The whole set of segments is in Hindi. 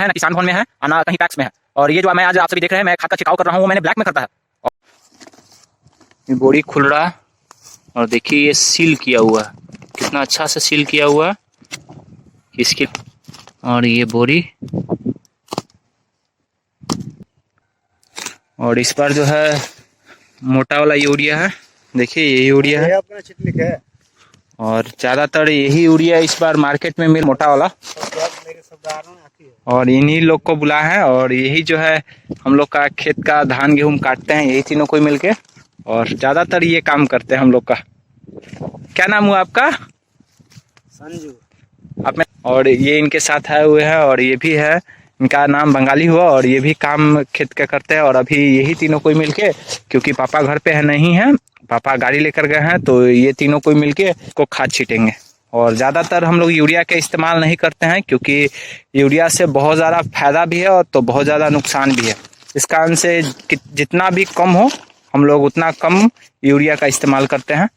है, ना किसान भवन में है, ना कहीं पैक्स में है। और ये जो मैं आज आप सभी देख रहे हैं, मैं खाद का छिड़काव कर रहा हूँ, वो मैंने ब्लैक में करता है। ये बोरी खुल रहा है और देखिए ये सील किया हुआ है, कितना अच्छा से सील किया हुआ है इसके। और ये बोरी, और इस पर जो है मोटा वाला यूरिया है, देखिए ये यूरिया है और ज्यादातर यही यूरिया इस बार मार्केट में मिल मोटा वाला। और इन्हीं लोग को बुला है और यही जो है हम लोग का खेत का धान गेहूं काटते हैं, यही तीनों कोई मिलके, और ज्यादातर ये काम करते हैं हम लोग का। क्या नाम हुआ आपका? संजू। आप में, और ये इनके साथ आए हुए हैं और ये भी है, इनका नाम बंगाली हुआ और ये भी काम खेत का करते हैं। और अभी यही तीनों कोई मिलके, क्योंकि पापा घर पे है नहीं है, पापा गाड़ी लेकर गए हैं, तो ये तीनों कोई मिलके इसको खाद छीटेंगे। और ज़्यादातर हम लोग यूरिया का इस्तेमाल नहीं करते हैं, क्योंकि यूरिया से बहुत ज़्यादा फायदा भी है और तो बहुत ज़्यादा नुकसान भी है। इस कारण से जितना भी कम हो हम लोग उतना कम यूरिया का इस्तेमाल करते हैं।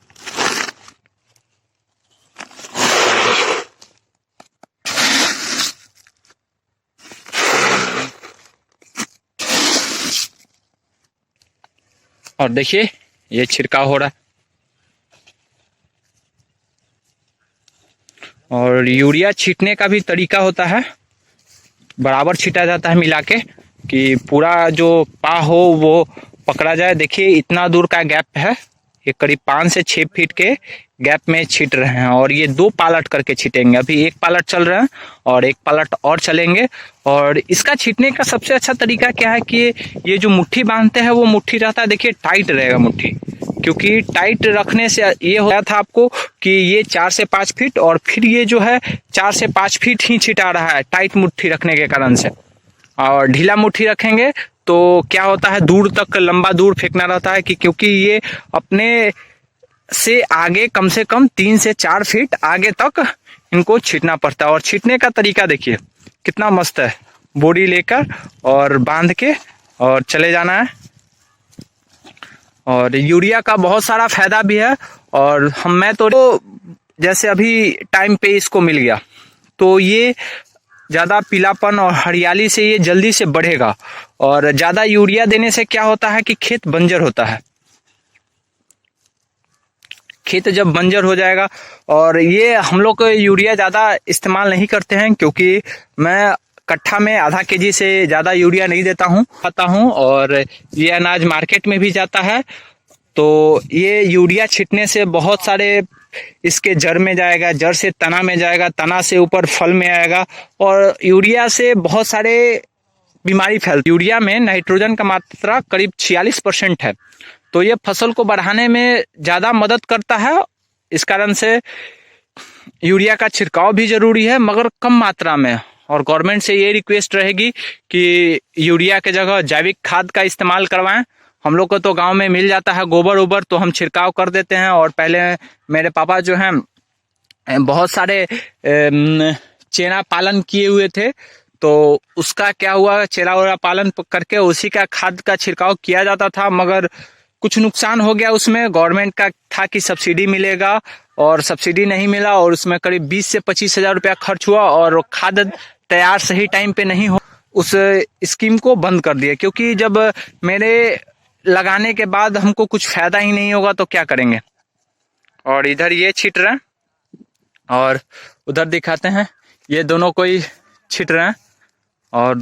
और देखिए ये छिड़काव हो रहा है, और यूरिया छीटने का भी तरीका होता है, बराबर छीटा जाता है मिला के, कि पूरा जो पा हो वो पकड़ा जाए। देखिए इतना दूर का गैप है, ये करीब 5 से 6 फीट के गैप में छीट रहे हैं। और ये 2 पालट करके छीटेंगे, अभी 1 पालट चल रहा है और 1 पालट और चलेंगे। और इसका छीटने का सबसे अच्छा तरीका क्या है कि ये जो मुट्ठी बांधते हैं वो मुट्ठी रहता है, देखिए टाइट रहेगा मुट्ठी, क्योंकि टाइट रखने से ये हो गया था आपको कि ये 4 से 5 फीट और फिर ये जो है 4 से 5 फीट ही छिटा रहा है टाइट मुट्ठी रखने के कारण से। और ढीला मुट्ठी रखेंगे तो क्या होता है, दूर तक लंबा दूर फेंकना रहता है, कि क्योंकि ये अपने से आगे कम से कम 3 से 4 फीट आगे तक इनको छीटना पड़ता है। और छीटने का तरीका देखिए कितना मस्त है, बोरी लेकर और बांध के और चले जाना है। और यूरिया का बहुत सारा फायदा भी है। और मैं तो जैसे अभी टाइम पे इसको मिल गया तो ये ज़्यादा पीलापन और हरियाली से ये जल्दी से बढ़ेगा। और ज़्यादा यूरिया देने से क्या होता है कि खेत बंजर होता है, खेत जब बंजर हो जाएगा। और ये हम लोग यूरिया ज़्यादा इस्तेमाल नहीं करते हैं, क्योंकि मैं कट्ठा में आधा केजी से ज़्यादा यूरिया नहीं देता हूँ और ये अनाज मार्केट में भी जाता है। तो ये यूरिया छिटने से बहुत सारे इसके जड़ में जाएगा, जड़ से तना में जाएगा, तना से ऊपर फल में आएगा। और यूरिया से बहुत सारे बीमारी फैलती। यूरिया में नाइट्रोजन का मात्रा करीब 46% है, तो ये फसल को बढ़ाने में ज़्यादा मदद करता है। इस कारण से यूरिया का छिड़काव भी जरूरी है, मगर कम मात्रा में। और गवर्नमेंट से ये रिक्वेस्ट रहेगी कि यूरिया के जगह जैविक खाद का इस्तेमाल करवाएं। हम लोग को तो गांव में मिल जाता है गोबर ओबर, तो हम छिड़काव कर देते हैं। और पहले मेरे पापा जो हैं बहुत सारे चेरा पालन किए हुए थे, तो उसका क्या हुआ, चेरा वेरा पालन करके उसी का खाद का छिड़काव किया जाता था, मगर कुछ नुकसान हो गया उसमें। गवर्नमेंट का था कि सब्सिडी मिलेगा और सब्सिडी नहीं मिला, और उसमें करीब 20 से 25 हज़ार रुपया खर्च हुआ और खाद तैयार सही टाइम पे नहीं हो, उस स्कीम को बंद कर दिया। क्योंकि जब मेरे लगाने के बाद हमको कुछ फायदा ही नहीं होगा तो क्या करेंगे। और इधर ये छिट रहे हैं और उधर दिखाते हैं, ये दोनों कोई छिट रहे हैं और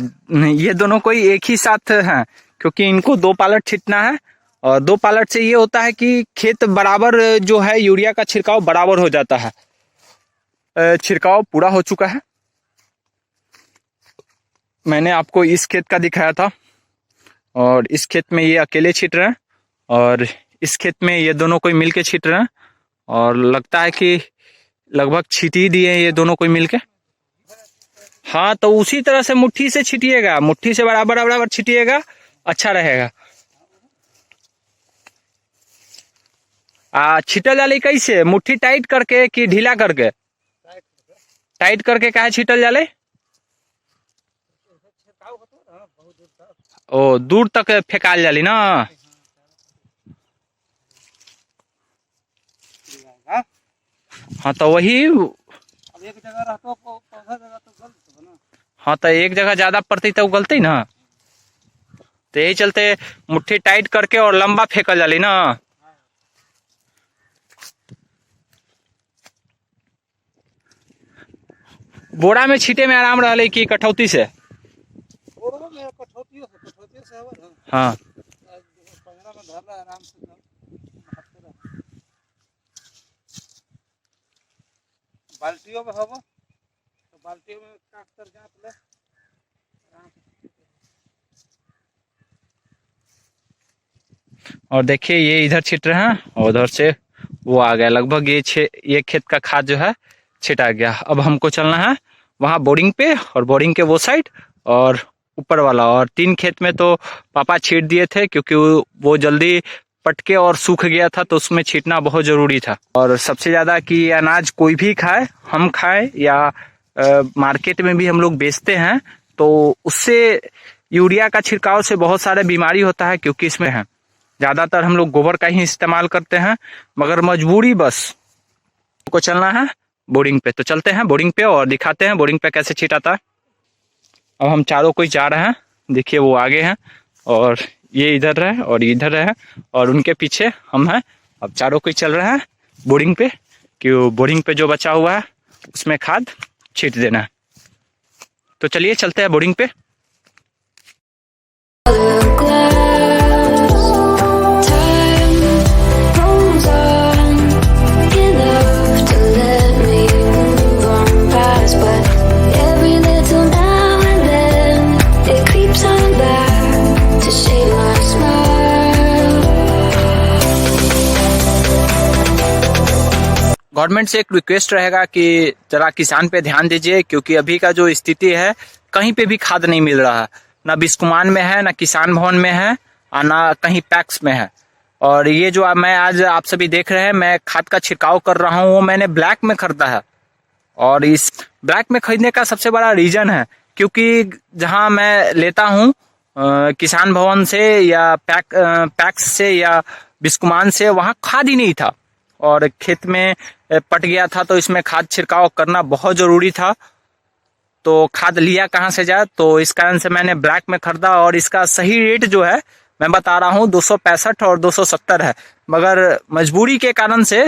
ये दोनों कोई एक ही साथ हैं, क्योंकि इनको 2 पालट छिटना है। और 2 पालट से ये होता है कि खेत बराबर जो है यूरिया का छिड़काव बराबर हो जाता है। छिड़काव पूरा हो चुका है, मैंने आपको इस खेत का दिखाया था, और इस खेत में ये अकेले छिट रहे हैं और इस खेत में ये दोनों कोई मिलके छिट रहे हैं। और लगता है कि लगभग छिट ही दिए ये दोनों कोई मिलके। हाँ, तो उसी तरह से मुट्ठी से छिटिएगा, मुट्ठी से बराबर बराबर छिटिएगा, अच्छा रहेगा। छिटल जाले कैसे, मुट्ठी टाइट करके कि ढीला करके? टाइट करके काहे छिटल जाले? ओ दूर तक फेंकाल जाली ना। हाँ तो वही, अब एक जगह रहता पौधा जगह तो गलत होगा ना। हाँ तो एक जगह ज्यादा पड़ती तो उगलती ना, तो यही चलते मुट्ठी टाइट करके और लंबा फेंकल जाली ना। बोरा में छीटे में आराम रहले कि कठौती से? हाँ बाल्टियों में हवा तो बाल्टियों में काट कर जात ले। और देखिए ये इधर छिट रहे हैं और उधर से वो आ गया। लगभग ये खेत का खाद जो है छिटा गया। अब हमको चलना है वहाँ बोरिंग पे, और बोरिंग के वो साइड और ऊपर वाला, और 3 खेत में तो पापा छीट दिए थे क्योंकि वो जल्दी पटके और सूख गया था, तो उसमें छीटना बहुत जरूरी था। और सबसे ज्यादा कि अनाज कोई भी खाए, हम खाए या मार्केट में भी हम लोग बेचते हैं, तो उससे यूरिया का छिड़काव से बहुत सारे बीमारी होता है, क्योंकि इसमें है ज्यादातर हम लोग गोबर का ही इस्तेमाल करते हैं, मगर मजबूरी बस को चलना है बोरिंग पे। तो चलते हैं बोरिंग पे और दिखाते हैं बोरिंग पे कैसे छिटाता है। अब हम चारों कोई जा रहे हैं, देखिए वो आगे हैं और ये इधर है और इधर है और उनके पीछे हम हैं। अब चारों कोई चल रहे हैं बोरिंग पे, कि बोरिंग पे जो बचा हुआ है उसमें खाद छीट देना है। तो चलिए चलते हैं बोरिंग पे। गवर्नमेंट से एक रिक्वेस्ट रहेगा कि जरा किसान पे ध्यान दीजिए, क्योंकि अभी का जो स्थिति है कहीं पे भी खाद नहीं मिल रहा है, ना बिस्कुमान में है, ना किसान भवन में है, और ना कहीं पैक्स में है। और ये जो मैं आज आप सभी देख रहे हैं, मैं खाद का छिड़काव कर रहा हूँ, वो मैंने ब्लैक में खरीदा है। और इस ब्लैक में खरीदने का सबसे बड़ा रीजन है क्योंकि जहाँ मैं लेता हूँ किसान भवन से या पैक्स से या बिस्कुमान से, वहाँ खाद ही नहीं था और खेत में पट गया था, तो इसमें खाद छिड़काव करना बहुत जरूरी था। तो खाद लिया कहाँ से जाए, तो इस कारण से मैंने ब्लैक में खरीदा। और इसका सही रेट जो है मैं बता रहा हूँ 265 और 270 है, मगर मजबूरी के कारण से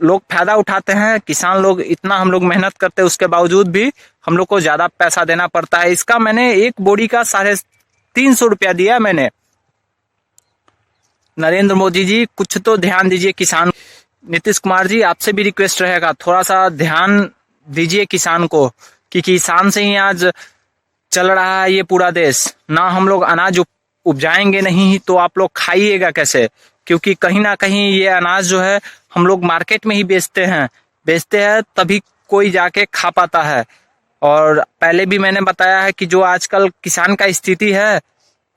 लोग फायदा उठाते हैं। किसान लोग इतना हम लोग मेहनत करते हैं, उसके बावजूद भी हम लोग को ज्यादा पैसा देना पड़ता है। इसका मैंने एक बोरी का 350 रुपया दिया मैंने। नरेंद्र मोदी जी कुछ तो ध्यान दीजिए किसान। नीतीश कुमार जी आपसे भी रिक्वेस्ट रहेगा, थोड़ा सा ध्यान दीजिए किसान को, कि किसान से ही आज चल रहा है ये पूरा देश। ना हम लोग अनाज उपजाएंगे नहीं तो आप लोग खाइएगा कैसे, क्योंकि कहीं ना कहीं ये अनाज जो है हम लोग मार्केट में ही बेचते हैं तभी कोई जाके खा पाता है। और पहले भी मैंने बताया है कि जो आजकल किसान का स्थिति है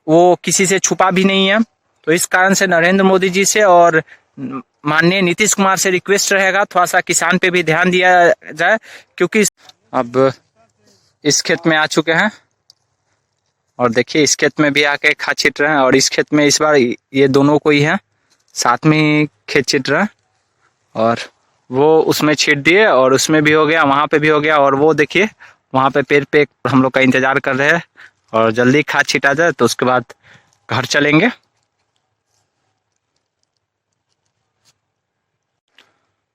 वो किसी से छुपा भी नहीं है। तो इस कारण से नरेंद्र मोदी जी से और माननीय नीतीश कुमार से रिक्वेस्ट रहेगा, थोड़ा सा किसान पे भी ध्यान दिया जाए, क्योंकि अब इस खेत में आ चुके हैं और देखिए इस खेत में भी आके खाद छीट रहे हैं। और इस खेत में इस बार ये दोनों को ही है साथ में ही खेत छीट रहे हैं, और वो उसमें छीट दिए और उसमें भी हो गया, वहां पे भी हो गया। और वो देखिए वहां पे पेड़ पे हम लोग का इंतजार कर रहे हैं, और जल्दी खाद छीटा जाए तो उसके बाद घर चलेंगे।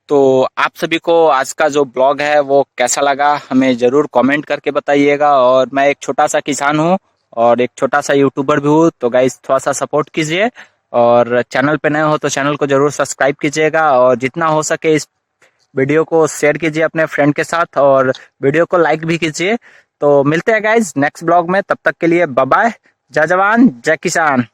तो आप सभी को आज का जो ब्लॉग है वो कैसा लगा हमें जरूर कमेंट करके बताइएगा। और मैं एक छोटा सा किसान हूँ और एक छोटा सा यूट्यूबर भी हूँ, तो गाइस थोड़ा सा सपोर्ट कीजिए, और चैनल पे नए हो तो चैनल को जरूर सब्सक्राइब कीजिएगा, और जितना हो सके इस वीडियो को शेयर कीजिए अपने फ्रेंड के साथ, और वीडियो को लाइक भी कीजिए। तो मिलते हैं गाइस नेक्स्ट ब्लॉग में, तब तक के लिए बाय बाय। जय जवान जय किसान।